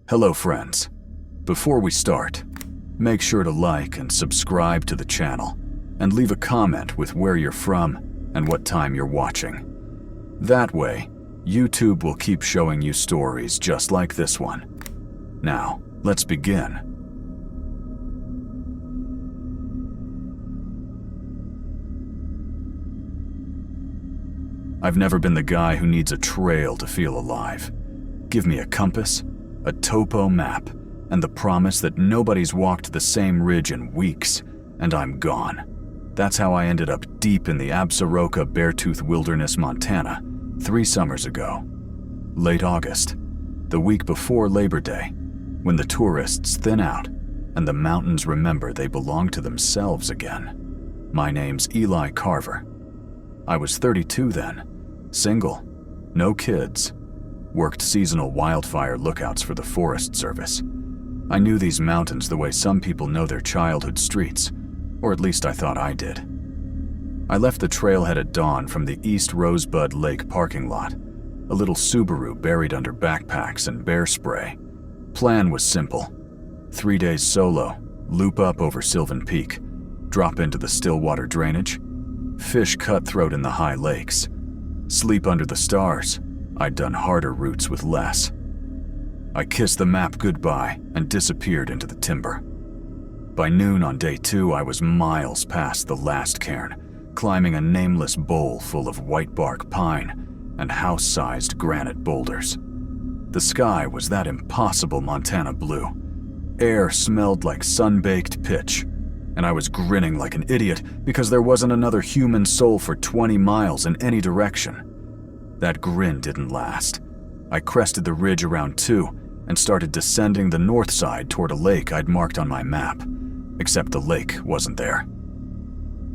Hello friends. Before we start, make sure to like and subscribe to the channel and leave a comment with where you're from and what time you're watching. That way, YouTube will keep showing you stories just like this one. Now, let's begin. I've never been the guy who needs a trail to feel alive. Give me a compass, a topo map, and the promise that nobody's walked the same ridge in weeks, and I'm gone. That's how I ended up deep in the Absaroka Beartooth Wilderness, Montana, 3 summers ago. Late August, the week before Labor Day, when the tourists thin out and the mountains remember they belong to themselves again. My name's Eli Carver. I was 32 then, single, no kids, worked seasonal wildfire lookouts for the Forest Service. I knew these mountains the way some people know their childhood streets, or at least I thought I did. I left the trailhead at dawn from the East Rosebud Lake parking lot, a little Subaru buried under backpacks and bear spray. Plan was simple. 3 days solo, loop up over Sylvan Peak, drop into the Stillwater drainage, fish cutthroat in the high lakes, sleep under the stars. I'd done harder routes with less. I kissed the map goodbye and disappeared into the timber. By noon on day 2, I was miles past the last cairn, climbing a nameless bowl full of white bark pine and house-sized granite boulders. The sky was that impossible Montana blue. Air smelled like sun-baked pitch, and I was grinning like an idiot because there wasn't another human soul for 20 miles in any direction. That grin didn't last. I crested the ridge around 2 and started descending the north side toward a lake I'd marked on my map, except the lake wasn't there.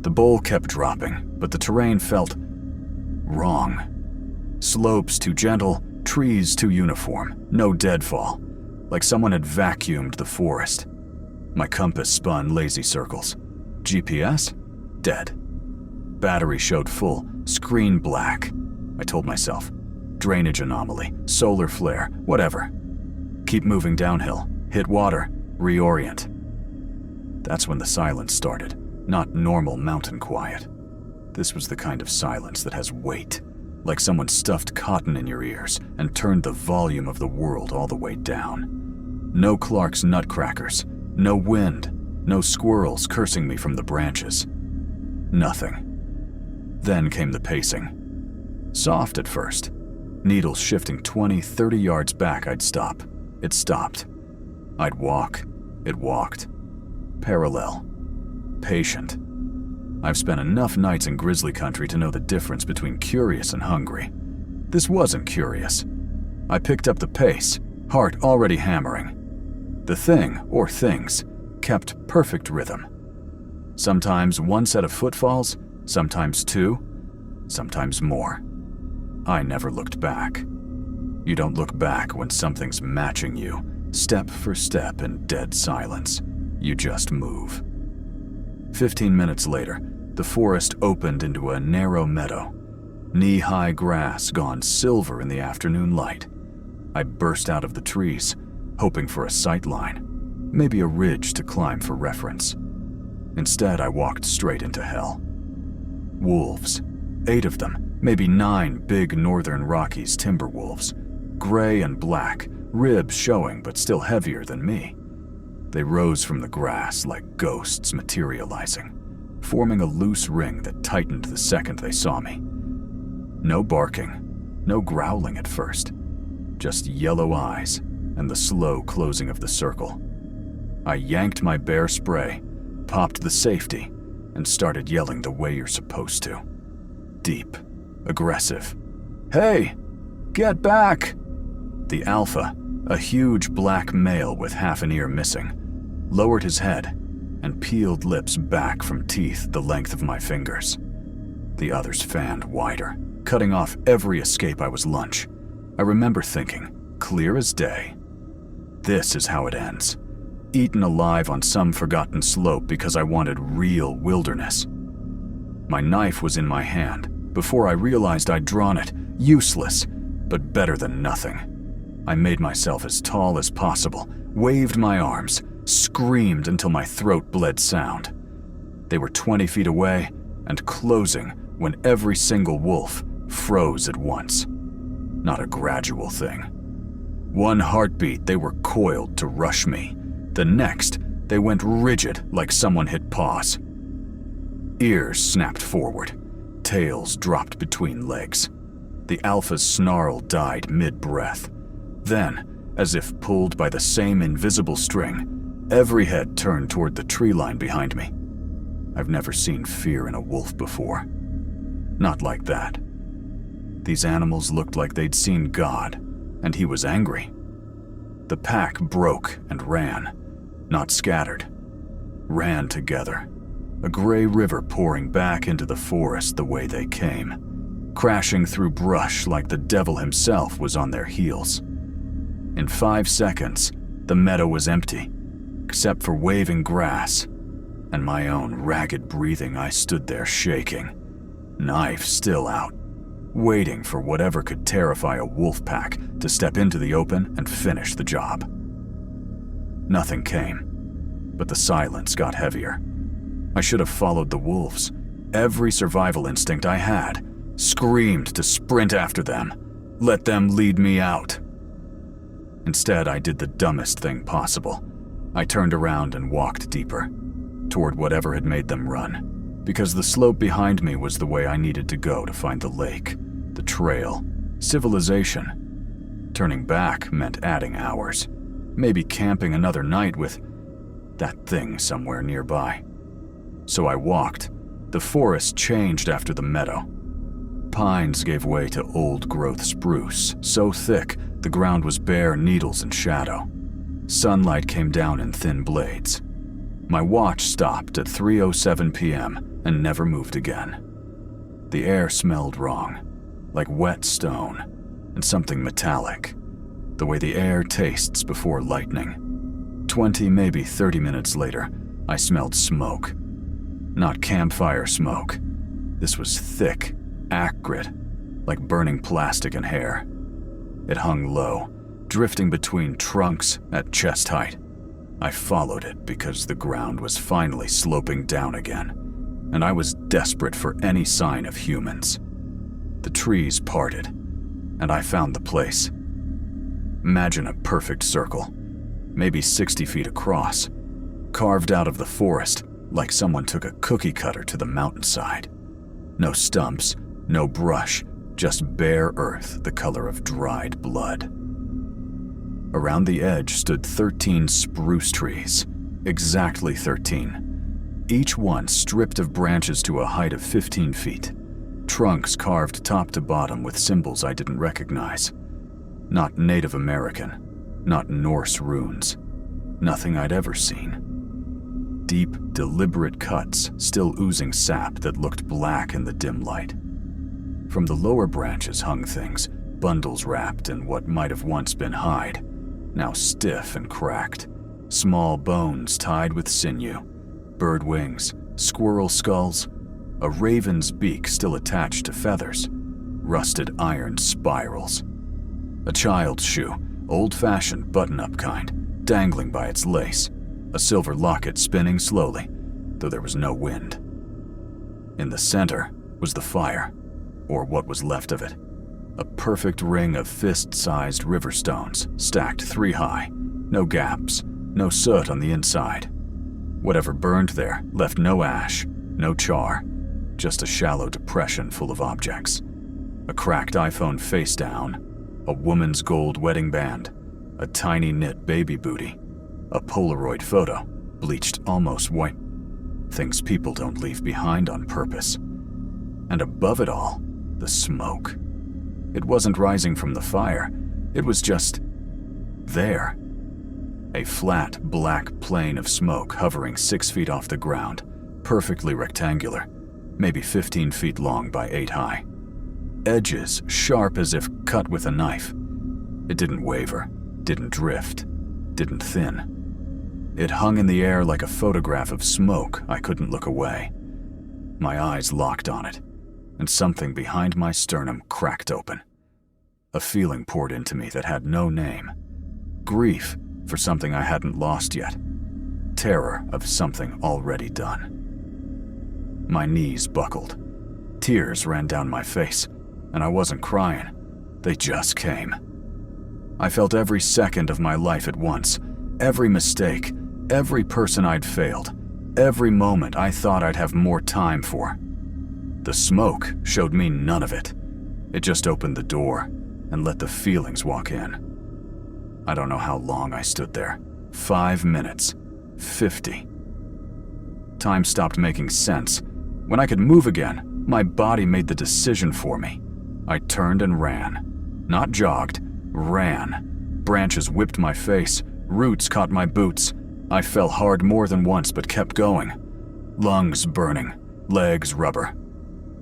The bowl kept dropping, but the terrain felt wrong. Slopes too gentle, trees too uniform, no deadfall, like someone had vacuumed the forest. My compass spun lazy circles. GPS? Dead. Battery showed full, screen black. I told myself, drainage anomaly, solar flare, whatever. Keep moving downhill, hit water, reorient. That's when the silence started, not normal mountain quiet. This was the kind of silence that has weight, like someone stuffed cotton in your ears and turned the volume of the world all the way down. No Clark's nutcrackers, no wind, no squirrels cursing me from the branches. Nothing. Then came the pacing. Soft at first. Needles shifting 20, 30 yards back, I'd stop. It stopped. I'd walk. It walked. Parallel. Patient. I've spent enough nights in grizzly country to know the difference between curious and hungry. This wasn't curious. I picked up the pace, heart already hammering. The thing, or things, kept perfect rhythm. Sometimes 1 set of footfalls, sometimes 2, sometimes more. I never looked back. You don't look back when something's matching you, step for step in dead silence. You just move. 15 minutes later, the forest opened into a narrow meadow. Knee-high grass gone silver in the afternoon light. I burst out of the trees, hoping for a sight line, maybe a ridge to climb for reference. Instead, I walked straight into hell. Wolves. 8 of them. Maybe 9 big northern Rockies timber wolves, gray and black, ribs showing but still heavier than me. They rose from the grass like ghosts materializing, forming a loose ring that tightened the second they saw me. No barking, no growling at first, just yellow eyes and the slow closing of the circle. I yanked my bear spray, popped the safety, and started yelling the way you're supposed to. Deep. Aggressive. Hey, get back! The alpha, a huge black male with half an ear missing, lowered his head and peeled lips back from teeth the length of my fingers. The others fanned wider, cutting off every escape I was lunch. I remember thinking, clear as day, this is how it ends. Eaten alive on some forgotten slope because I wanted real wilderness. My knife was in my hand before I realized I'd drawn it, useless, but better than nothing. I made myself as tall as possible, waved my arms, screamed until my throat bled sound. They were 20 feet away and closing when every single wolf froze at once. Not a gradual thing. One heartbeat, they were coiled to rush me. The next, they went rigid like someone hit pause. Ears snapped forward. Tails dropped between legs. The alpha's snarl died mid-breath. Then, as if pulled by the same invisible string, every head turned toward the tree line behind me. I've never seen fear in a wolf before. Not like that. These animals looked like they'd seen God, and he was angry. The pack broke and ran, not scattered. Ran together. A gray river pouring back into the forest the way they came, crashing through brush like the devil himself was on their heels. In 5 seconds, the meadow was empty, except for waving grass, and my own ragged breathing. I stood there shaking, knife still out, waiting for whatever could terrify a wolf pack to step into the open and finish the job. Nothing came, but the silence got heavier. I should have followed the wolves. Every survival instinct I had screamed to sprint after them, let them lead me out. Instead, I did the dumbest thing possible. I turned around and walked deeper, toward whatever had made them run, because the slope behind me was the way I needed to go to find the lake, the trail, civilization. Turning back meant adding hours, maybe camping another night with that thing somewhere nearby. So I walked. The forest changed after the meadow. Pines gave way to old-growth spruce, so thick the ground was bare needles and shadow. Sunlight came down in thin blades. My watch stopped at 3:07 p.m. and never moved again. The air smelled wrong, like wet stone and something metallic, the way the air tastes before lightning. 20, maybe 30 minutes later, I smelled smoke. Not campfire smoke. This was thick, acrid, like burning plastic and hair. It hung low, drifting between trunks at chest height. I followed it because the ground was finally sloping down again, and I was desperate for any sign of humans. The trees parted, and I found the place. Imagine a perfect circle, maybe 60 feet across, carved out of the forest like someone took a cookie cutter to the mountainside. No stumps, no brush, just bare earth the color of dried blood. Around the edge stood 13 spruce trees, exactly 13, each one stripped of branches to a height of 15 feet, trunks carved top to bottom with symbols I didn't recognize. Not Native American, not Norse runes, nothing I'd ever seen. Deep, deliberate cuts, still oozing sap that looked black in the dim light. From the lower branches hung things, bundles wrapped in what might have once been hide, now stiff and cracked. Small bones tied with sinew, bird wings, squirrel skulls, a raven's beak still attached to feathers, rusted iron spirals. A child's shoe, old-fashioned button-up kind, dangling by its lace, a silver locket spinning slowly, though there was no wind. In the center was the fire, or what was left of it. A perfect ring of fist-sized river stones, stacked 3 high, no gaps, no soot on the inside. Whatever burned there left no ash, no char, just a shallow depression full of objects. A cracked iPhone face down, a woman's gold wedding band, a tiny knit baby booty, a Polaroid photo, bleached almost white. Things people don't leave behind on purpose. And above it all, the smoke. It wasn't rising from the fire, it was just there. A flat, black plane of smoke hovering 6 feet off the ground, perfectly rectangular, maybe 15 feet long by 8 high. Edges sharp as if cut with a knife. It didn't waver, didn't drift, didn't thin. It hung in the air like a photograph of smoke. I couldn't look away. My eyes locked on it, and something behind my sternum cracked open. A feeling poured into me that had no name. Grief for something I hadn't lost yet. Terror of something already done. My knees buckled. Tears ran down my face, and I wasn't crying. They just came. I felt every second of my life at once, every mistake, every person I'd failed, every moment I thought I'd have more time for. The smoke showed me none of it. It just opened the door and let the feelings walk in. I don't know how long I stood there. 5 minutes. 50. Time stopped making sense. When I could move again, my body made the decision for me. I turned and ran. Not jogged, ran. Branches whipped my face, roots caught my boots. I fell hard more than once but kept going. Lungs burning, legs rubber.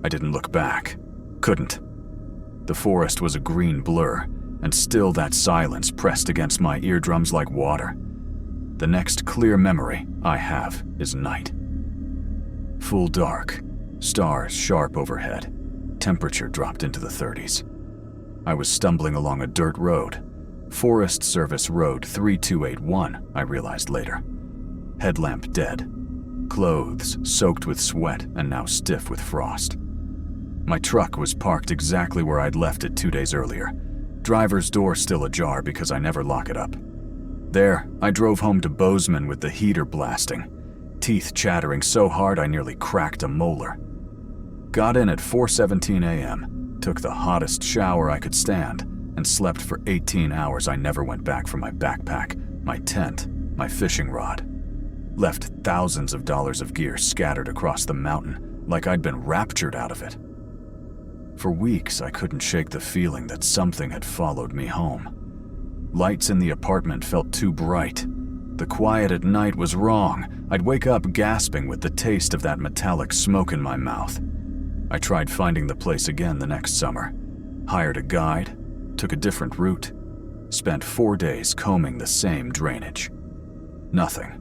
I didn't look back. Couldn't. The forest was a green blur, and still that silence pressed against my eardrums like water. The next clear memory I have is night. Full dark, stars sharp overhead. Temperature dropped into the 30s. I was stumbling along a dirt road. Forest Service Road 3281, I realized later. Headlamp dead. Clothes soaked with sweat and now stiff with frost. My truck was parked exactly where I'd left it 2 days earlier. Driver's door still ajar because I never lock it up. There, I drove home to Bozeman with the heater blasting, teeth chattering so hard I nearly cracked a molar. Got in at 4:17 a.m., took the hottest shower I could stand, and slept for 18 hours. I never went back for my backpack, my tent, my fishing rod. Left thousands of dollars of gear scattered across the mountain like I'd been raptured out of it. For weeks, I couldn't shake the feeling that something had followed me home. Lights in the apartment felt too bright. The quiet at night was wrong. I'd wake up gasping with the taste of that metallic smoke in my mouth. I tried finding the place again the next summer. Hired a guide, took a different route, spent 4 days combing the same drainage. Nothing.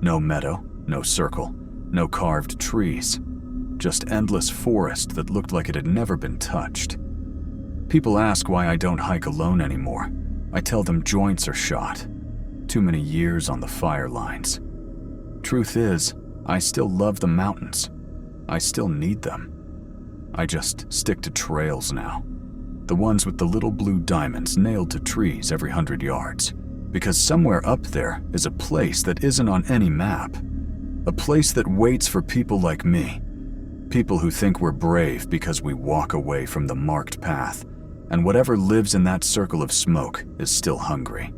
No meadow, no circle, no carved trees. Just endless forest that looked like it had never been touched. People ask why I don't hike alone anymore. I tell them joints are shot. Too many years on the fire lines. Truth is, I still love the mountains. I still need them. I just stick to trails now. The ones with the little blue diamonds nailed to trees every 100 yards. Because somewhere up there is a place that isn't on any map. A place that waits for people like me. People who think we're brave because we walk away from the marked path, and whatever lives in that circle of smoke is still hungry.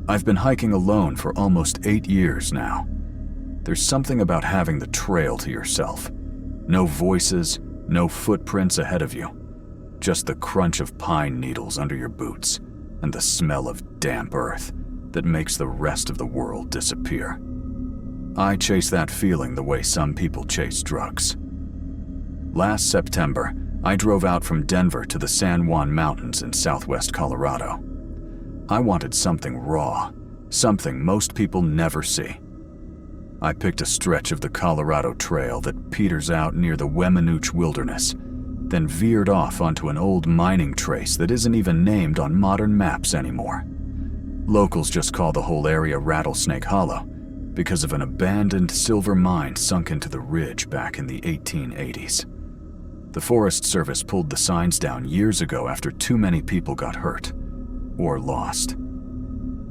I've been hiking alone for almost 8 years now. There's something about having the trail to yourself. No voices, no footprints ahead of you. Just the crunch of pine needles under your boots and the smell of damp earth that makes the rest of the world disappear. I chase that feeling the way some people chase drugs. Last September, I drove out from Denver to the San Juan Mountains in southwest Colorado. I wanted something raw, something most people never see. I picked a stretch of the Colorado Trail that peters out near the Weminuche Wilderness, then veered off onto an old mining trace that isn't even named on modern maps anymore. Locals just call the whole area Rattlesnake Hollow because of an abandoned silver mine sunk into the ridge back in the 1880s. The Forest Service pulled the signs down years ago after too many people got hurt or lost.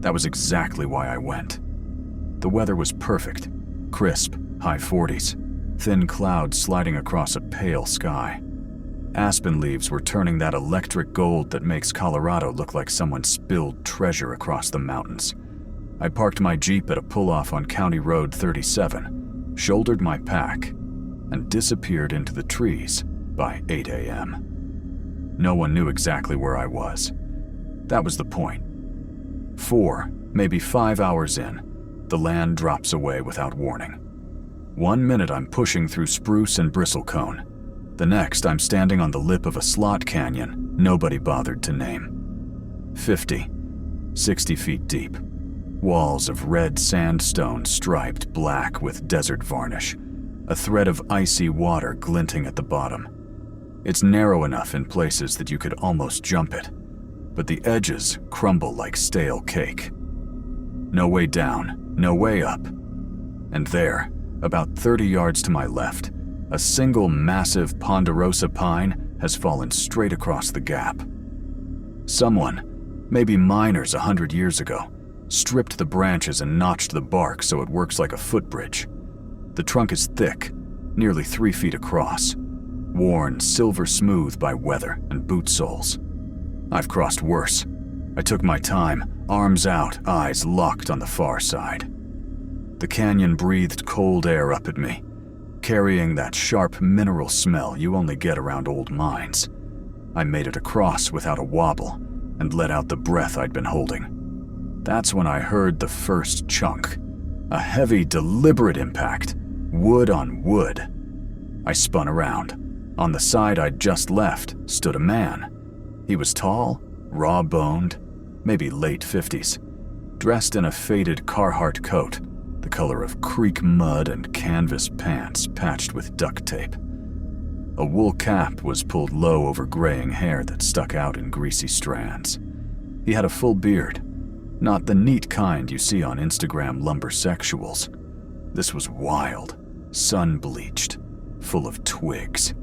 That was exactly why I went. The weather was perfect, crisp, high 40s, thin clouds sliding across a pale sky. Aspen leaves were turning that electric gold that makes Colorado look like someone spilled treasure across the mountains. I parked my Jeep at a pull-off on County Road 37, shouldered my pack, and disappeared into the trees by 8 a.m. No one knew exactly where I was. That was the point. 4, maybe 5 hours in, the land drops away without warning. 1 minute I'm pushing through spruce and bristlecone. The next I'm standing on the lip of a slot canyon nobody bothered to name. 50, 60 feet deep. Walls of red sandstone striped black with desert varnish, a thread of icy water glinting at the bottom. It's narrow enough in places that you could almost jump it, but the edges crumble like stale cake. No way down, no way up. And there, about 30 yards to my left, a single massive ponderosa pine has fallen straight across the gap. Someone, maybe miners 100 years ago, stripped the branches and notched the bark so it works like a footbridge. The trunk is thick, nearly 3 feet across, worn silver smooth by weather and boot soles. I've crossed worse. I took my time, arms out, eyes locked on the far side. The canyon breathed cold air up at me, carrying that sharp mineral smell you only get around old mines. I made it across without a wobble and let out the breath I'd been holding. That's when I heard the first chunk, a heavy, deliberate impact, wood on wood. I spun around. On the side I'd just left stood a man. He was tall, raw-boned, maybe late 50s, dressed in a faded Carhartt coat, the color of creek mud, and canvas pants patched with duct tape. A wool cap was pulled low over graying hair that stuck out in greasy strands. He had a full beard, not the neat kind you see on Instagram lumbersexuals. This was wild, sun-bleached, full of twigs.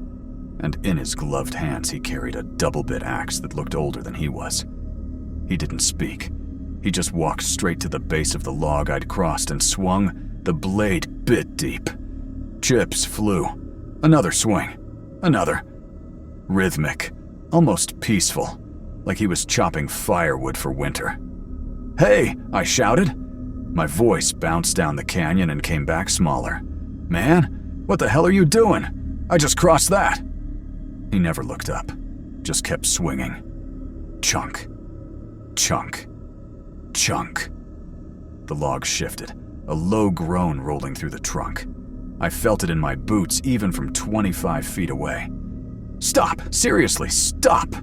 And in his gloved hands he carried a double-bit axe that looked older than he was. He didn't speak. He just walked straight to the base of the log I'd crossed and swung, the blade bit deep. Chips flew. Another swing. Another. Rhythmic, almost peaceful, like he was chopping firewood for winter. "Hey!" I shouted. My voice bounced down the canyon and came back smaller. "Man, what the hell are you doing? I just crossed that." He never looked up, just kept swinging. Chunk. Chunk. Chunk. The log shifted, a low groan rolling through the trunk. I felt it in my boots even from 25 feet away. "Stop! Seriously, stop!"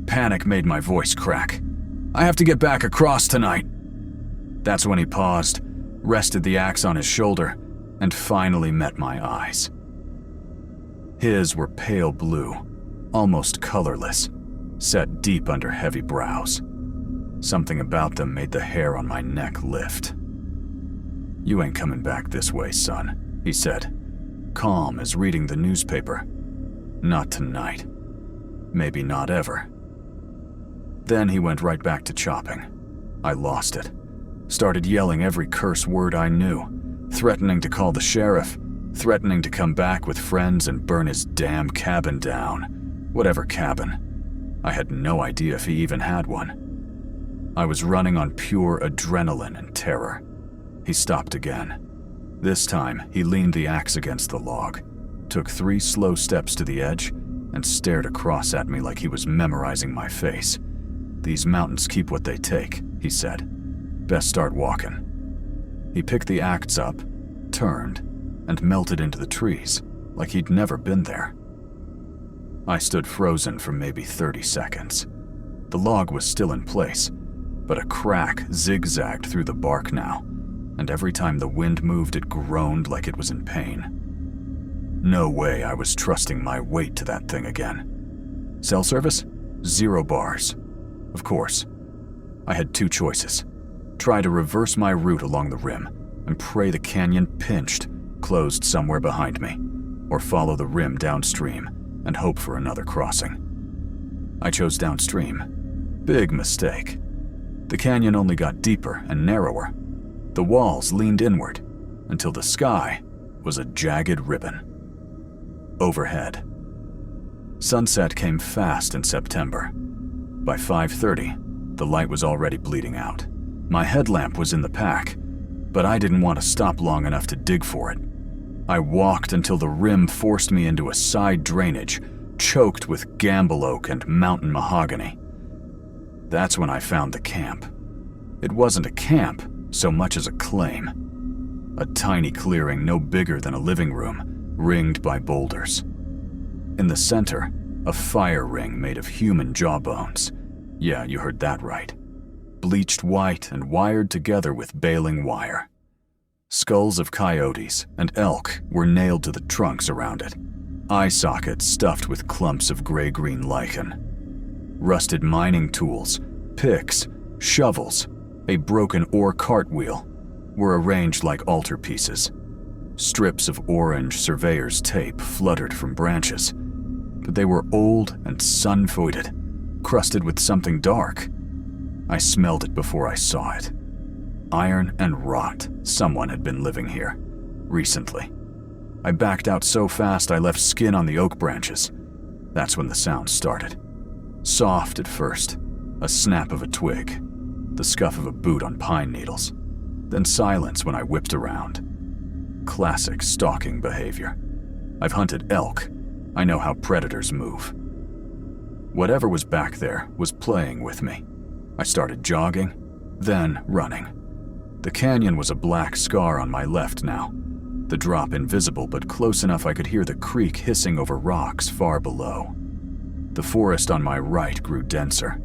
Panic made my voice crack. "I have to get back across tonight." That's when he paused, rested the axe on his shoulder, and finally met my eyes. His were pale blue, almost colorless, set deep under heavy brows. Something about them made the hair on my neck lift. "You ain't coming back this way, son," he said, calm as reading the newspaper. "Not tonight. Maybe not ever." Then he went right back to chopping. I lost it. Started yelling every curse word I knew, threatening to call the sheriff, threatening to come back with friends and burn his damn cabin down. Whatever cabin. I had no idea if he even had one. I was running on pure adrenaline and terror. He stopped again. This time, he leaned the axe against the log, took 3 slow steps to the edge, and stared across at me like he was memorizing my face. "These mountains keep what they take," he said. "Best start walking." He picked the axe up, turned, and melted into the trees, like he'd never been there. I stood frozen for maybe 30 seconds. The log was still in place, but a crack zigzagged through the bark now, and every time the wind moved it groaned like it was in pain. No way I was trusting my weight to that thing again. Cell service? 0 bars. Of course. I had 2 choices. Try to reverse my route along the rim and pray the canyon pinched, closed somewhere behind me, or follow the rim downstream and hope for another crossing. I chose downstream. Big mistake. The canyon only got deeper and narrower. The walls leaned inward until the sky was a jagged ribbon. Overhead. Sunset came fast in September. By 5:30, the light was already bleeding out. My headlamp was in the pack, but I didn't want to stop long enough to dig for it. I walked until the rim forced me into a side drainage, choked with gamble oak and mountain mahogany. That's when I found the camp. It wasn't a camp so much as a claim. A tiny clearing no bigger than a living room, ringed by boulders. In the center, a fire ring made of human jawbones. Yeah, you heard that right. bleached white and wired together with baling wire. Skulls of coyotes and elk were nailed to the trunks around it, eye sockets stuffed with clumps of gray-green lichen. Rusted mining tools, picks, shovels, a broken ore cartwheel were arranged like altarpieces. Strips of orange surveyor's tape fluttered from branches, but they were old and sun-voided, crusted with something dark. I smelled it before I saw it. Iron and rot. Someone had been living here recently. I backed out so fast I left skin on the oak branches. That's when the sound started. Soft at first, a snap of a twig, the scuff of a boot on pine needles, then silence when I whipped around. Classic stalking behavior. I've hunted elk. I know how predators move. Whatever was back there was playing with me. I started jogging, then running. The canyon was a black scar on my left now, the drop invisible but close enough I could hear the creek hissing over rocks far below. The forest on my right grew denser.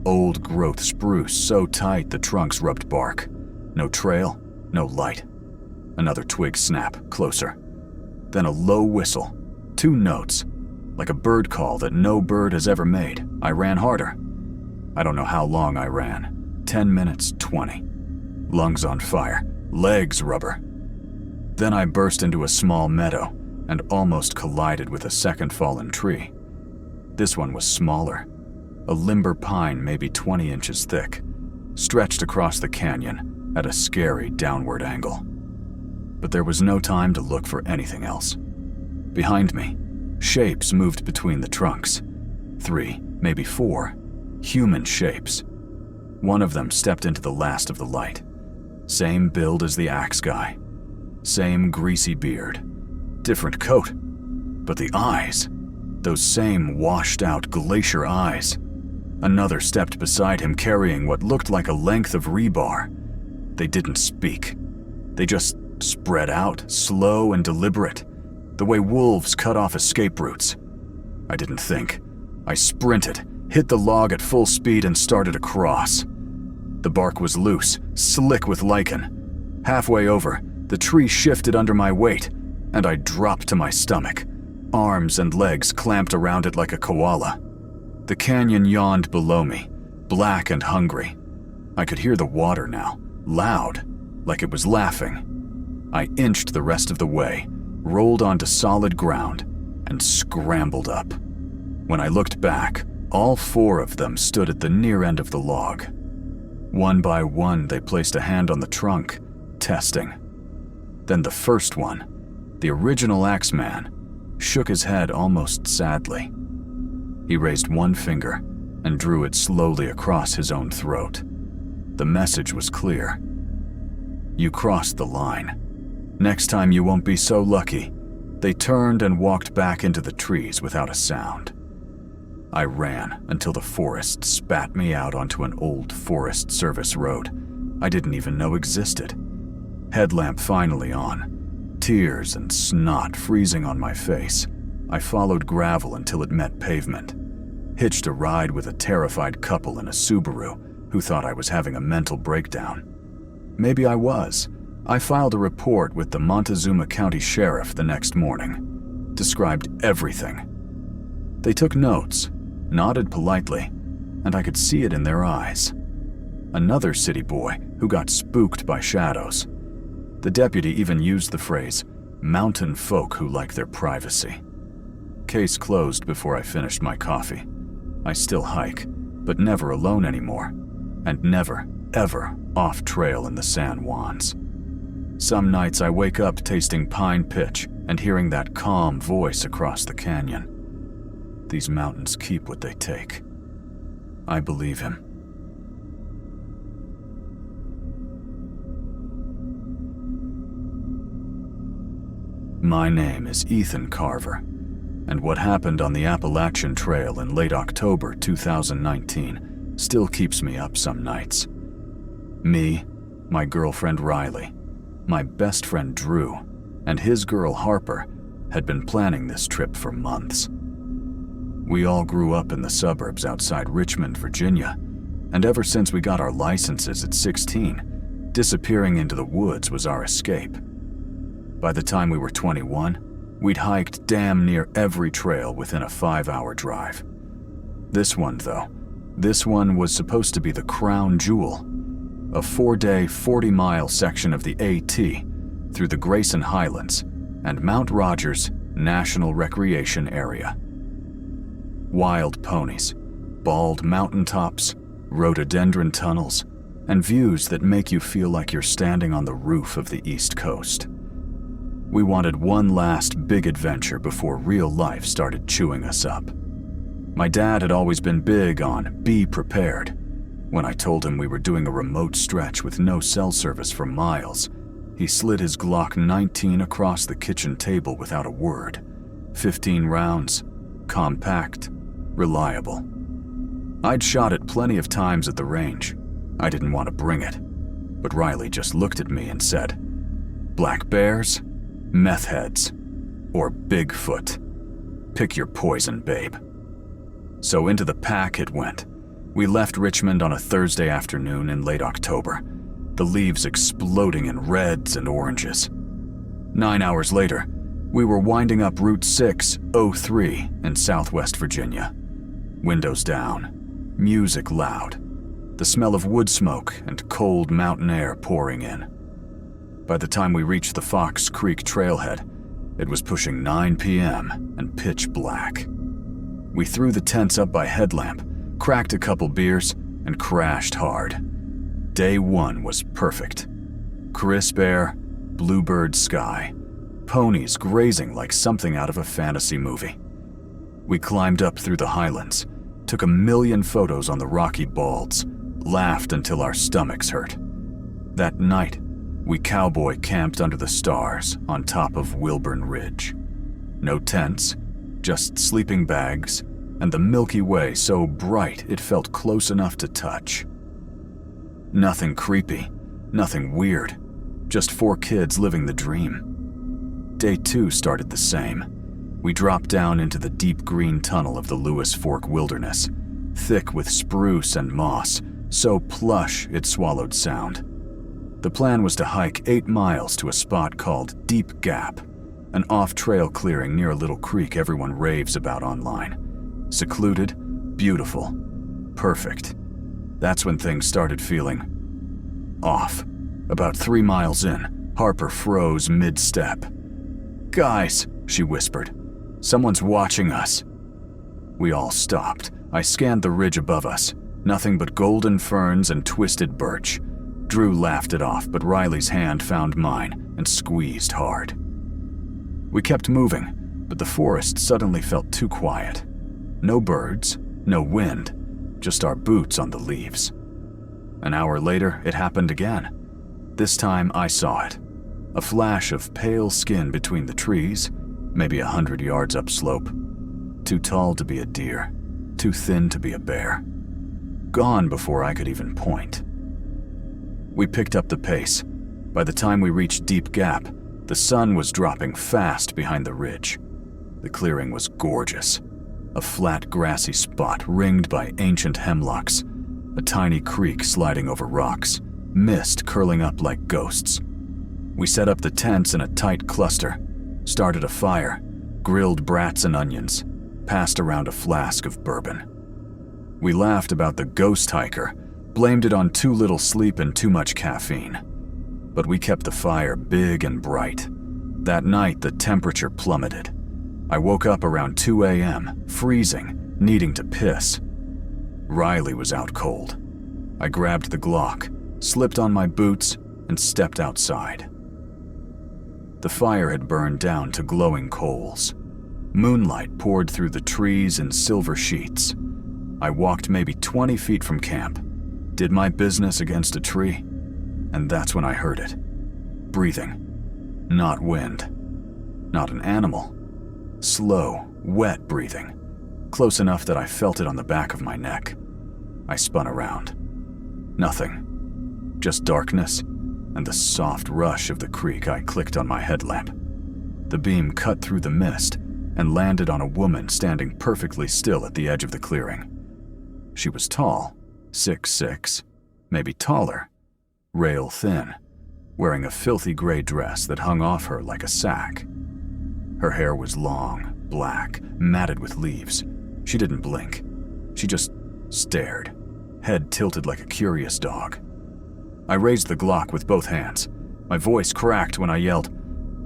Old growth spruce so tight the trunks rubbed bark. No trail, no light. Another twig snap, closer. Then a low whistle, 2 notes, like a bird call that no bird has ever made. I ran harder. I don't know how long I ran. 10 minutes, 20. Lungs on fire, legs rubber. Then I burst into a small meadow and almost collided with a second fallen tree. This one was smaller, a limber pine maybe 20 inches thick, stretched across the canyon at a scary downward angle. But there was no time to look for anything else. Behind me, shapes moved between the trunks. 3, maybe 4, human shapes. One of them stepped into the last of the light. Same build as the axe guy. Same greasy beard. Different coat. But the eyes, those same washed-out glacier eyes. Another stepped beside him carrying what looked like a length of rebar. They didn't speak. They just spread out, slow and deliberate, the way wolves cut off escape routes. I didn't think. I sprinted, hit the log at full speed and started across. The bark was loose, slick with lichen. Halfway over, the tree shifted under my weight, and I dropped to my stomach, arms and legs clamped around it like a koala. The canyon yawned below me, black and hungry. I could hear the water now, loud, like it was laughing. I inched the rest of the way, rolled onto solid ground, and scrambled up. When I looked back, all 4 of them stood at the near end of the log. One by one, they placed a hand on the trunk, testing. Then the first one, the original Axeman, shook his head almost sadly. He raised one finger and drew it slowly across his own throat. The message was clear. You crossed the line. Next time you won't be so lucky. They turned and walked back into the trees without a sound. I ran until the forest spat me out onto an old Forest Service road I didn't even know existed. Headlamp finally on, tears and snot freezing on my face. I followed gravel until it met pavement. Hitched a ride with a terrified couple in a Subaru who thought I was having a mental breakdown. Maybe I was. I filed a report with the Montezuma County Sheriff the next morning. Described everything. They took notes, nodded politely, and I could see it in their eyes. Another city boy who got spooked by shadows. The deputy even used the phrase, mountain folk who like their privacy. Case closed before I finished my coffee. I still hike, but never alone anymore, and never, ever off trail in the San Juans. Some nights I wake up tasting pine pitch and hearing that calm voice across the canyon. These mountains keep what they take. I believe him. My name is Ethan Carver, and what happened on the Appalachian Trail in late October 2019 still keeps me up some nights. Me, my girlfriend Riley, my best friend Drew, and his girl Harper had been planning this trip for months. We all grew up in the suburbs outside Richmond, Virginia, and ever since we got our licenses at 16, disappearing into the woods was our escape. By the time we were 21, we'd hiked damn near every trail within a 5-hour drive. This one was supposed to be the crown jewel, a 4-day, 40-mile section of the AT through the Grayson Highlands and Mount Rogers National Recreation Area. Wild ponies, bald mountaintops, rhododendron tunnels, and views that make you feel like you're standing on the roof of the East Coast. We wanted one last big adventure before real life started chewing us up. My dad had always been big on be prepared. When I told him we were doing a remote stretch with no cell service for miles, he slid his Glock 19 across the kitchen table without a word. 15 rounds, compact, reliable. I'd shot it plenty of times at the range. I didn't want to bring it, but Riley just looked at me and said, "Black bears, meth heads, or Bigfoot. Pick your poison, babe." So into the pack it went. We left Richmond on a Thursday afternoon in late October, the leaves exploding in reds and oranges. 9 hours later, we were winding up Route 603 in Southwest Virginia. Windows down, music loud, the smell of wood smoke and cold mountain air pouring in. By the time we reached the Fox Creek trailhead, it was pushing 9 p.m. and pitch black. We threw the tents up by headlamp, cracked a couple beers, and crashed hard. Day 1 was perfect. Crisp air, bluebird sky, ponies grazing like something out of a fantasy movie. We climbed up through the highlands, took a million photos on the rocky balds, laughed until our stomachs hurt. That night, we cowboy camped under the stars on top of Wilburn Ridge. No tents, just sleeping bags, and the Milky Way so bright it felt close enough to touch. Nothing creepy, nothing weird, just 4 kids living the dream. Day 2 started the same. We dropped down into the deep green tunnel of the Lewis Fork Wilderness, thick with spruce and moss, so plush it swallowed sound. The plan was to hike 8 miles to a spot called Deep Gap, an off-trail clearing near a little creek everyone raves about online. Secluded, beautiful, perfect. That's when things started feeling off. About 3 miles in, Harper froze mid-step. "Guys," she whispered, "someone's watching us." We all stopped. I scanned the ridge above us. Nothing but golden ferns and twisted birch. Drew laughed it off, but Riley's hand found mine and squeezed hard. We kept moving, but the forest suddenly felt too quiet. No birds, no wind, just our boots on the leaves. An hour later, it happened again. This time I saw it. A flash of pale skin between the trees, maybe 100 yards upslope. Too tall to be a deer, too thin to be a bear. Gone before I could even point. We picked up the pace. By the time we reached Deep Gap, the sun was dropping fast behind the ridge. The clearing was gorgeous. A flat, grassy spot ringed by ancient hemlocks, a tiny creek sliding over rocks, mist curling up like ghosts. We set up the tents in a tight cluster, started a fire, grilled brats and onions, passed around a flask of bourbon. We laughed about the ghost hiker, blamed it on too little sleep and too much caffeine. But we kept the fire big and bright. That night, the temperature plummeted. I woke up around 2 a.m., freezing, needing to piss. Riley was out cold. I grabbed the Glock, slipped on my boots, and stepped outside. The fire had burned down to glowing coals. Moonlight poured through the trees in silver sheets. I walked maybe 20 feet from camp, did my business against a tree, and that's when I heard it. Breathing. Not wind. Not an animal. Slow, wet breathing. Close enough that I felt it on the back of my neck. I spun around. Nothing. Just darkness and the soft rush of the creek. I clicked on my headlamp. The beam cut through the mist and landed on a woman standing perfectly still at the edge of the clearing. She was tall, 6'6", maybe taller, rail thin, wearing a filthy gray dress that hung off her like a sack. Her hair was long, black, matted with leaves. She didn't blink. She just stared, head tilted like a curious dog. I raised the Glock with both hands. My voice cracked when I yelled,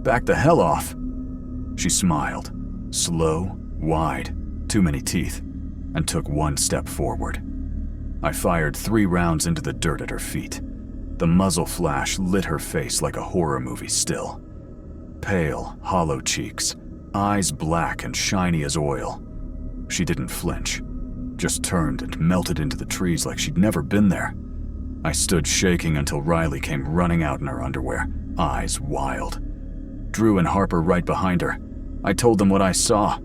"Back the hell off!" She smiled, slow, wide, too many teeth, and took one step forward. I fired 3 rounds into the dirt at her feet. The muzzle flash lit her face like a horror movie still. Pale, hollow cheeks, eyes black and shiny as oil. She didn't flinch, just turned and melted into the trees like she'd never been there. I stood shaking until Riley came running out in her underwear, eyes wild. Drew and Harper right behind her. I told them what I saw.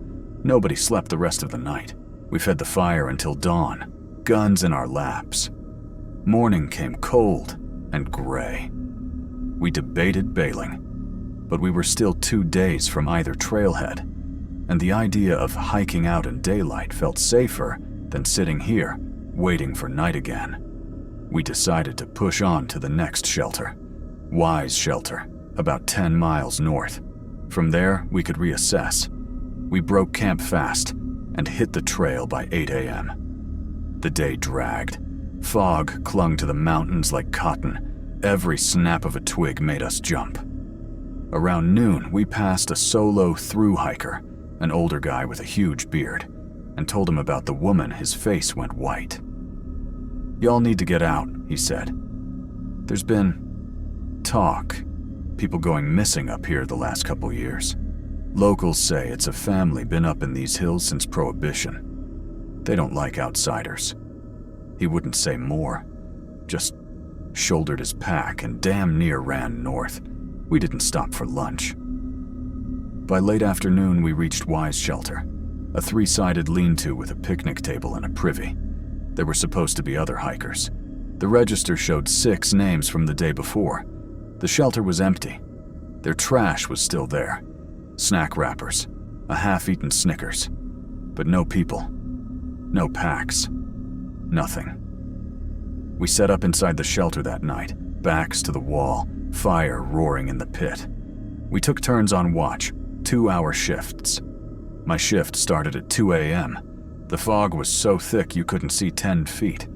Nobody slept the rest of the night. We fed the fire until dawn, guns in our laps. Morning came cold and gray. We debated bailing, but we were still 2 days from either trailhead, and the idea of hiking out in daylight felt safer than sitting here, waiting for night again. We decided to push on to the next shelter, Wise Shelter, about 10 miles north. From there, we could reassess. We broke camp fast and hit the trail by 8 a.m. The day dragged. Fog clung to the mountains like cotton. Every snap of a twig made us jump. Around noon, we passed a solo through hiker, an older guy with a huge beard, and told him about the woman. His face went white. "Y'all need to get out," he said. "There's been talk, people going missing up here the last couple years. Locals say it's a family been up in these hills since Prohibition. They don't like outsiders." He wouldn't say more, just shouldered his pack and damn near ran north. We didn't stop for lunch. By late afternoon, we reached Wise Shelter, a 3-sided lean-to with a picnic table and a privy. There were supposed to be other hikers. The register showed 6 names from the day before. The shelter was empty. Their trash was still there. Snack wrappers, a half-eaten Snickers. But no people. No packs. Nothing. We set up inside the shelter that night, backs to the wall, fire roaring in the pit. We took turns on watch, 2-hour shifts. My shift started at 2 a.m. The fog was so thick you couldn't see 10 feet.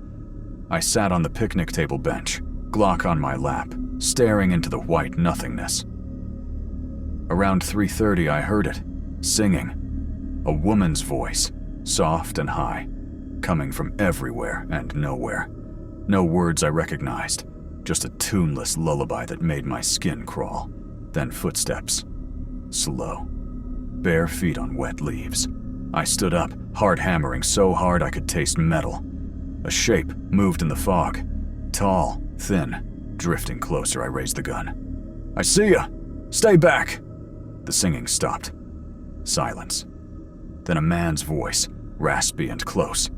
I sat on the picnic table bench, Glock on my lap, staring into the white nothingness. Around 3:30 I heard it, singing. A woman's voice, soft and high, coming from everywhere and nowhere. No words I recognized, just a tuneless lullaby that made my skin crawl. Then footsteps. Slow. Bare feet on wet leaves. I stood up, heart hammering so hard I could taste metal. A shape moved in the fog. Tall, thin, drifting closer. I raised the gun. "I see ya! Stay back!" The singing stopped. Silence. Then a man's voice, raspy and close.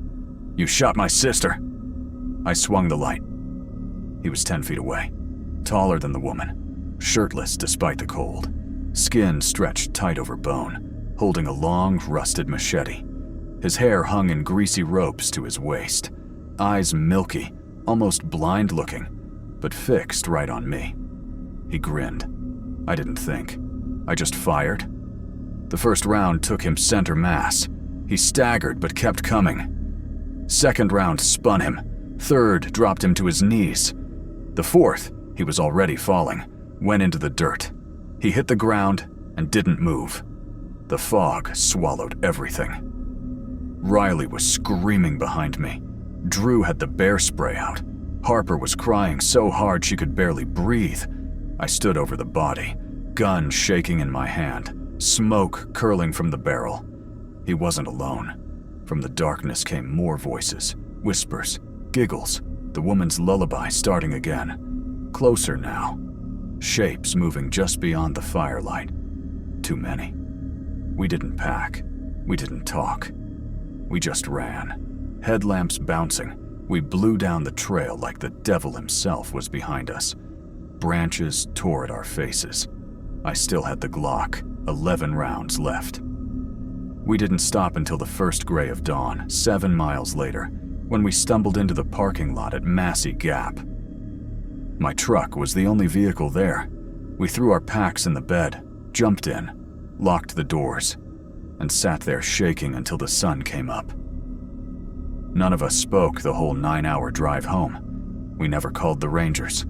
"You shot my sister!" I swung the light. He was 10 feet away, taller than the woman, shirtless despite the cold, skin stretched tight over bone, holding a long, rusted machete. His hair hung in greasy ropes to his waist, eyes milky, almost blind-looking, but fixed right on me. He grinned. I didn't think. I just fired. The first round took him center mass. He staggered but kept coming. Second round spun him. Third dropped him to his knees. The fourth, he was already falling, went into the dirt. He hit the ground and didn't move. The fog swallowed everything. Riley was screaming behind me. Drew had the bear spray out. Harper was crying so hard she could barely breathe. I stood over the body, gun shaking in my hand, smoke curling from the barrel. He wasn't alone. From the darkness came more voices, whispers, giggles, the woman's lullaby starting again. Closer now. Shapes moving just beyond the firelight. Too many. We didn't pack. We didn't talk. We just ran. Headlamps bouncing. We blew down the trail like the devil himself was behind us. Branches tore at our faces. I still had the Glock, 11 rounds left. We didn't stop until the first gray of dawn, 7 miles later. when we stumbled into the parking lot at Massey Gap. My truck was the only vehicle there. We threw our packs in the bed, jumped in, locked the doors, and sat there shaking until the sun came up. None of us spoke the whole 9-hour drive home. We never called the Rangers,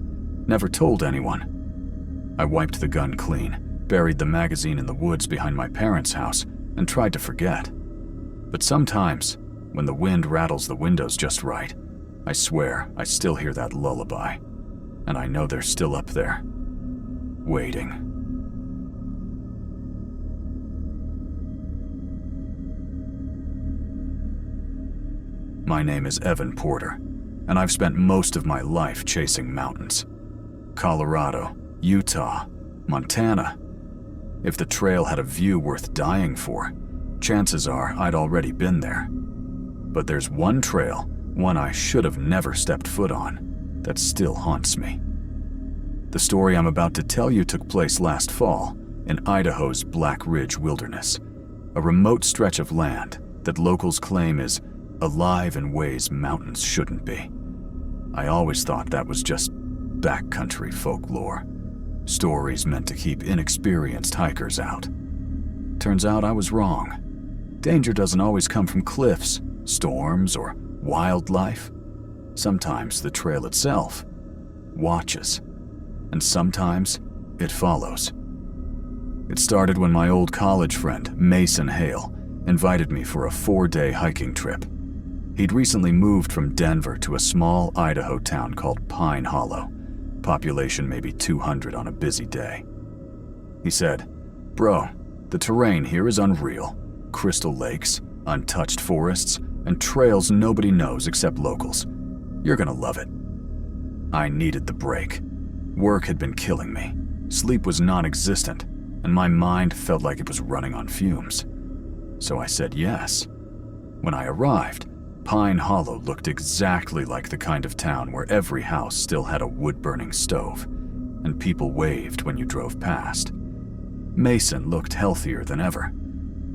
never told anyone. I wiped the gun clean, buried the magazine in the woods behind my parents' house, and tried to forget. But sometimes, when the wind rattles the windows just right, I swear I still hear that lullaby, and I know they're still up there, waiting. My name is Evan Porter, and I've spent most of my life chasing mountains. Colorado, Utah, Montana. If the trail had a view worth dying for, chances are I'd already been there. But there's one trail, one I should have never stepped foot on, that still haunts me. The story I'm about to tell you took place last fall in Idaho's Black Ridge Wilderness, a remote stretch of land that locals claim is alive in ways mountains shouldn't be. I always thought that was just backcountry folklore, stories meant to keep inexperienced hikers out. Turns out I was wrong. Danger doesn't always come from cliffs, storms, or wildlife. Sometimes the trail itself watches, and sometimes it follows. It started when my old college friend, Mason Hale, invited me for a 4-day hiking trip. He'd recently moved from Denver to a small Idaho town called Pine Hollow, population maybe 200 on a busy day. He said, "Bro, the terrain here is unreal. Crystal lakes, untouched forests, and trails nobody knows except locals. You're gonna love it." I needed the break. Work had been killing me. Sleep was non-existent, and my mind felt like it was running on fumes. So I said yes. When I arrived, Pine Hollow looked exactly like the kind of town where every house still had a wood-burning stove, and people waved when you drove past. Mason looked healthier than ever.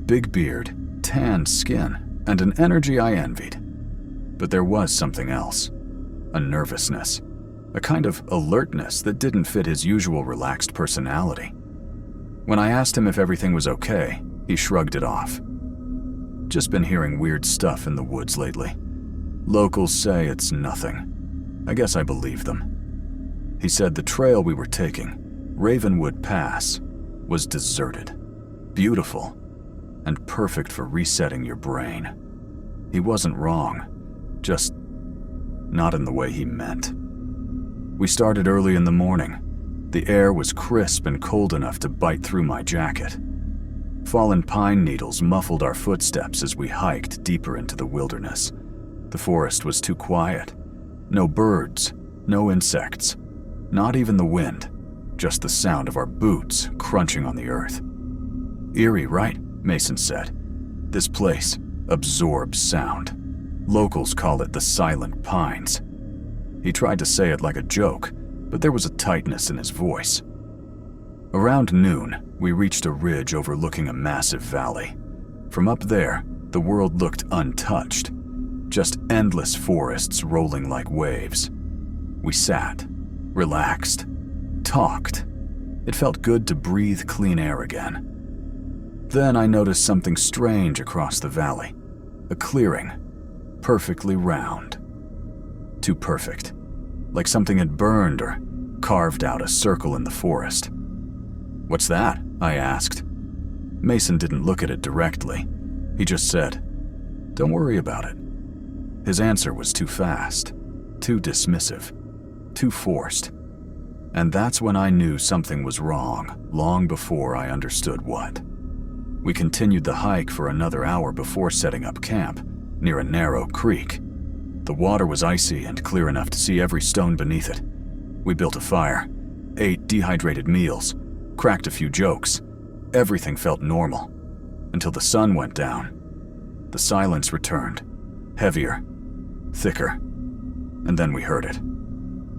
Big beard, tanned skin, and an energy I envied. But there was something else. A nervousness. A kind of alertness that didn't fit his usual relaxed personality. When I asked him if everything was okay, he shrugged it off. "Just been hearing weird stuff in the woods lately. Locals say it's nothing. I guess I believe them." He said the trail we were taking, Ravenwood Pass, was deserted, beautiful, and perfect for resetting your brain. He wasn't wrong, just not in the way he meant. We started early in the morning. The air was crisp and cold enough to bite through my jacket. Fallen pine needles muffled our footsteps as we hiked deeper into the wilderness. The forest was too quiet. No birds, no insects, not even the wind, just the sound of our boots crunching on the earth. "Eerie, right?" Mason said. "This place absorbs sound. Locals call it the Silent Pines." He tried to say it like a joke, but there was a tightness in his voice. Around noon, we reached a ridge overlooking a massive valley. From up there, the world looked untouched, just endless forests rolling like waves. We sat, relaxed, talked. It felt good to breathe clean air again. Then I noticed something strange across the valley. A clearing, perfectly round. Too perfect, like something had burned or carved out a circle in the forest. "What's that?" I asked. Mason didn't look at it directly. He just said, "Don't worry about it." His answer was too fast, too dismissive, too forced. And that's when I knew something was wrong, long before I understood what. We continued the hike for another hour before setting up camp, near a narrow creek. The water was icy and clear enough to see every stone beneath it. We built a fire, ate dehydrated meals, cracked a few jokes. Everything felt normal, until the sun went down. The silence returned, heavier, thicker, and then we heard it.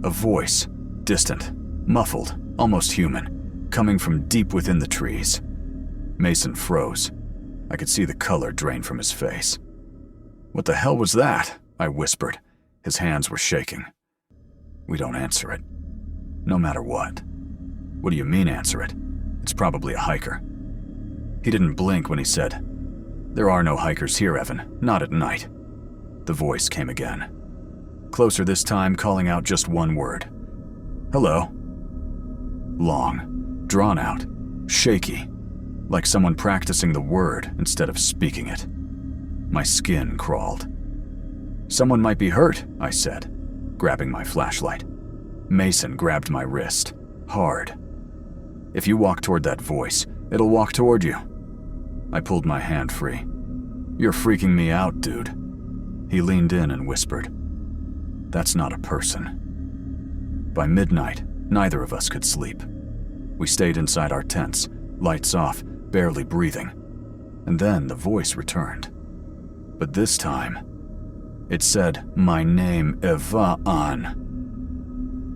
A voice, distant, muffled, almost human, coming from deep within the trees. Mason froze. I could see the color drain from his face. "What the hell was that?" I whispered. His hands were shaking. We don't answer it. No matter what. What do you mean answer it? It's probably a hiker. He didn't blink when he said, There are no hikers here, Evan. Not at night. The voice came again. Closer this time, calling out just one word. Hello. Long, drawn out, shaky, like someone practicing the word instead of speaking it. My skin crawled. Someone might be hurt, I said, grabbing my flashlight. Mason grabbed my wrist, hard. If you walk toward that voice, it'll walk toward you. I pulled my hand free. You're freaking me out, dude. He leaned in and whispered, That's not a person. By midnight, neither of us could sleep. We stayed inside our tents, lights off, barely breathing. And then the voice returned. But this time, it said, My name, Evan.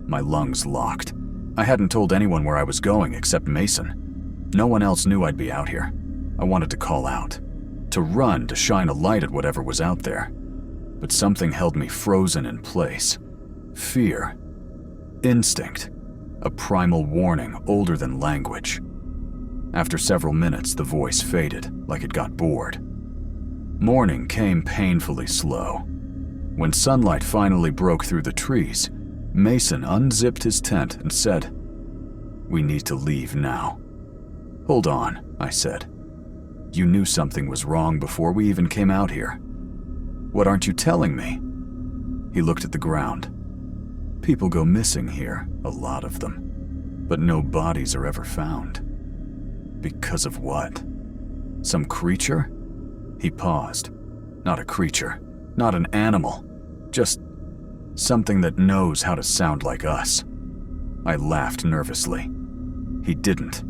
My lungs locked. I hadn't told anyone where I was going except Mason. No one else knew I'd be out here. I wanted to call out, to run, to shine a light at whatever was out there. But something held me frozen in place. Fear. Instinct. A primal warning older than language. After several minutes, the voice faded, like it got bored. Morning came painfully slow. When sunlight finally broke through the trees, Mason unzipped his tent and said, We need to leave now. Hold on, I said. You knew something was wrong before we even came out here. What aren't you telling me? He looked at the ground. People go missing here, a lot of them, but no bodies are ever found. Because of what? Some creature? He paused. Not a creature, not an animal, just something that knows how to sound like us. I laughed nervously. He didn't.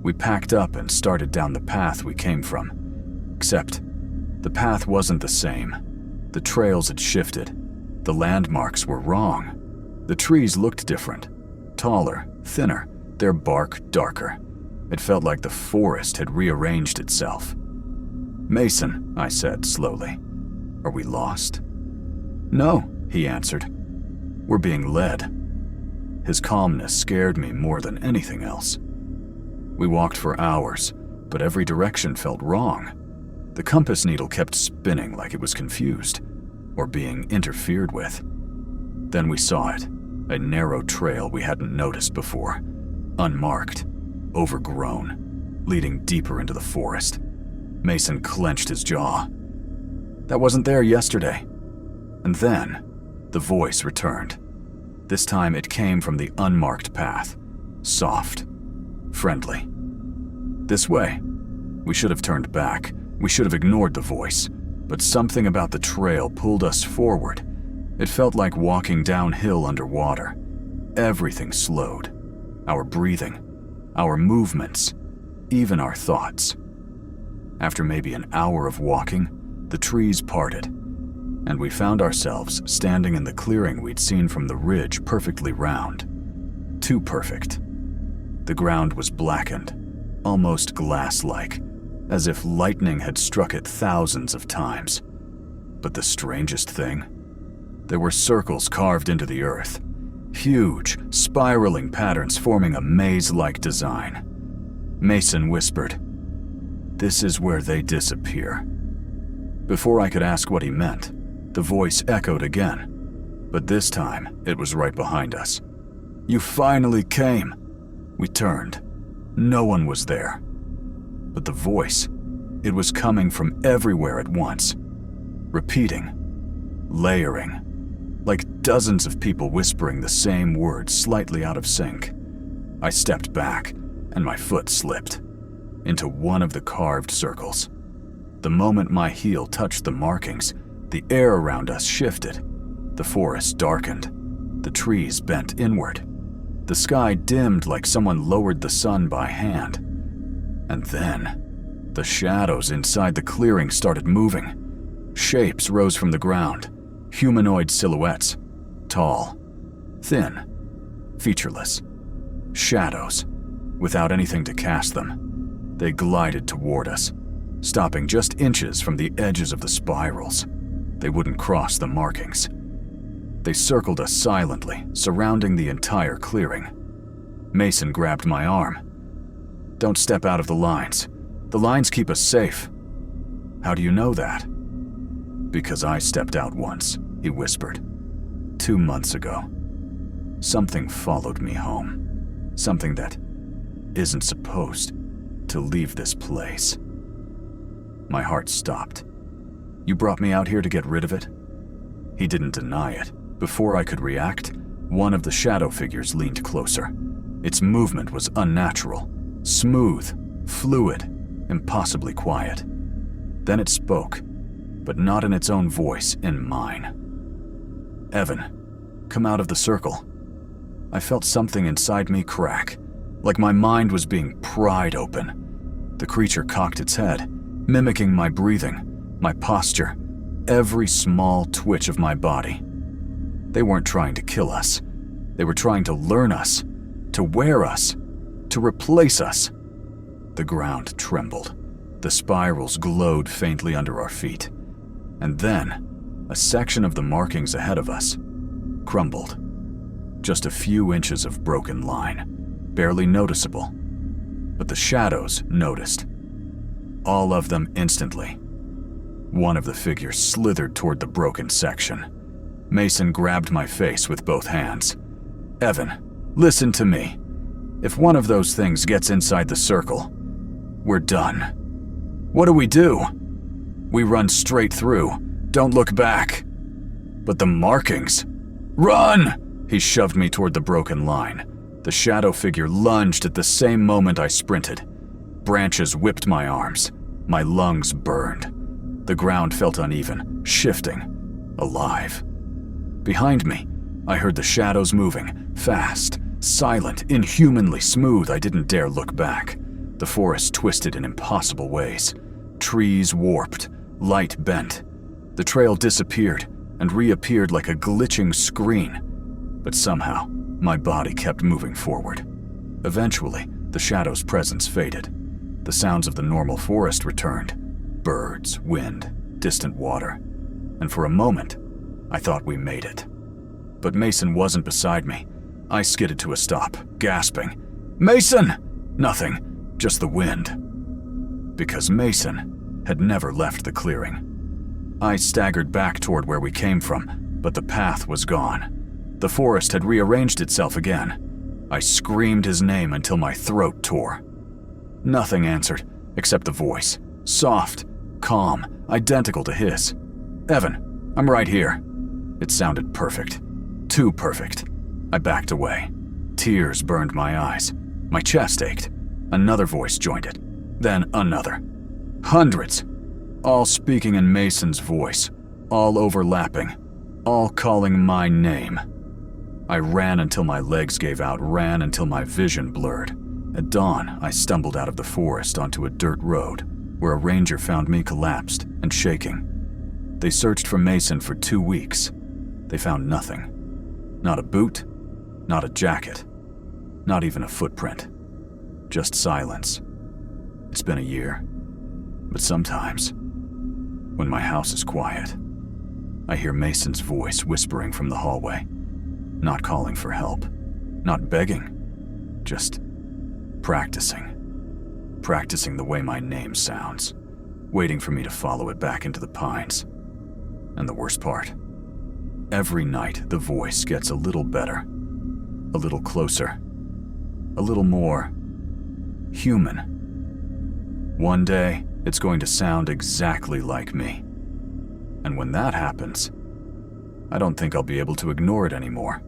We packed up and started down the path we came from. Except, the path wasn't the same. The trails had shifted. The landmarks were wrong. The trees looked different. Taller, thinner, their bark darker. It felt like the forest had rearranged itself. Mason, I said slowly, are we lost? No, he answered. We're being led. His calmness scared me more than anything else. We walked for hours, but every direction felt wrong. The compass needle kept spinning like it was confused, or being interfered with. Then we saw it, a narrow trail we hadn't noticed before, unmarked, overgrown, leading deeper into the forest. Mason clenched his jaw. That wasn't there yesterday. And then, the voice returned. This time it came from the unmarked path, soft, friendly. This way. We should have turned back. We should have ignored the voice. But something about the trail pulled us forward. It felt like walking downhill underwater. Everything slowed. Our breathing, our movements, even our thoughts. After maybe an hour of walking, the trees parted, and we found ourselves standing in the clearing we'd seen from the ridge, perfectly round. Too perfect. The ground was blackened, almost glass-like, as if lightning had struck it thousands of times. But the strangest thing, there were circles carved into the earth, huge, spiraling patterns forming a maze-like design. Mason whispered, "This is where they disappear." Before I could ask what he meant, the voice echoed again, but this time it was right behind us. "You finally came." We turned. No one was there. But the voice, it was coming from everywhere at once, repeating, layering, like dozens of people whispering the same words slightly out of sync. I stepped back, and my foot slipped into one of the carved circles. The moment my heel touched the markings, the air around us shifted. The forest darkened. The trees bent inward. The sky dimmed like someone lowered the sun by hand. And then, the shadows inside the clearing started moving. Shapes rose from the ground, humanoid silhouettes, tall, thin, featureless. Shadows, without anything to cast them. They glided toward us, stopping just inches from the edges of the spirals. They wouldn't cross the markings. They circled us silently, surrounding the entire clearing. Mason grabbed my arm. "Don't step out of the lines. The lines keep us safe." "How do you know that?" "Because I stepped out once," he whispered. 2 months ago. Something followed me home. Something that isn't supposed to leave this place. My heart stopped. "You brought me out here to get rid of it?" He didn't deny it. Before I could react, one of the shadow figures leaned closer. Its movement was unnatural, smooth, fluid, impossibly quiet. Then it spoke, but not in its own voice, in mine. "Evan, come out of the circle." I felt something inside me crack, like my mind was being pried open. The creature cocked its head, mimicking my breathing, my posture, every small twitch of my body. They weren't trying to kill us. They were trying to learn us, to wear us, to replace us. The ground trembled. The spirals glowed faintly under our feet. And then, a section of the markings ahead of us crumbled. Just a few inches of broken line, barely noticeable. But the shadows noticed. All of them instantly. One of the figures slithered toward the broken section. Mason grabbed my face with both hands. "Evan, listen to me. If one of those things gets inside the circle, we're done. What do? We run straight through. Don't look back." "But the markings." "Run!" He shoved me toward the broken line. The shadow figure lunged at the same moment I sprinted. Branches whipped my arms. My lungs burned. The ground felt uneven, shifting, alive. Behind me, I heard the shadows moving, fast, silent, inhumanly smooth. I didn't dare look back. The forest twisted in impossible ways. Trees warped, light bent. The trail disappeared and reappeared like a glitching screen. But somehow, my body kept moving forward. Eventually, the shadow's presence faded. The sounds of the normal forest returned. Birds, wind, distant water. And for a moment, I thought we made it. But Mason wasn't beside me. I skidded to a stop, gasping. "Mason!" Nothing, just the wind. Because Mason had never left the clearing. I staggered back toward where we came from, but the path was gone. The forest had rearranged itself again. I screamed his name until my throat tore. Nothing answered, except the voice. Soft, calm, identical to his. "Evan, I'm right here." It sounded perfect. Too perfect. I backed away. Tears burned my eyes. My chest ached. Another voice joined it. Then another. Hundreds. All speaking in Mason's voice. All overlapping. All calling my name. I ran until my legs gave out, ran until my vision blurred. At dawn, I stumbled out of the forest onto a dirt road, where a ranger found me collapsed and shaking. They searched for Mason for 2 weeks. They found nothing. Not a boot, not a jacket, not even a footprint. Just silence. It's been a year. But sometimes, when my house is quiet, I hear Mason's voice whispering from the hallway. Not calling for help, not begging, just practicing. Practicing the way my name sounds, waiting for me to follow it back into the pines. And the worst part, every night the voice gets a little better, a little closer, a little more human. One day, it's going to sound exactly like me. And when that happens, I don't think I'll be able to ignore it anymore.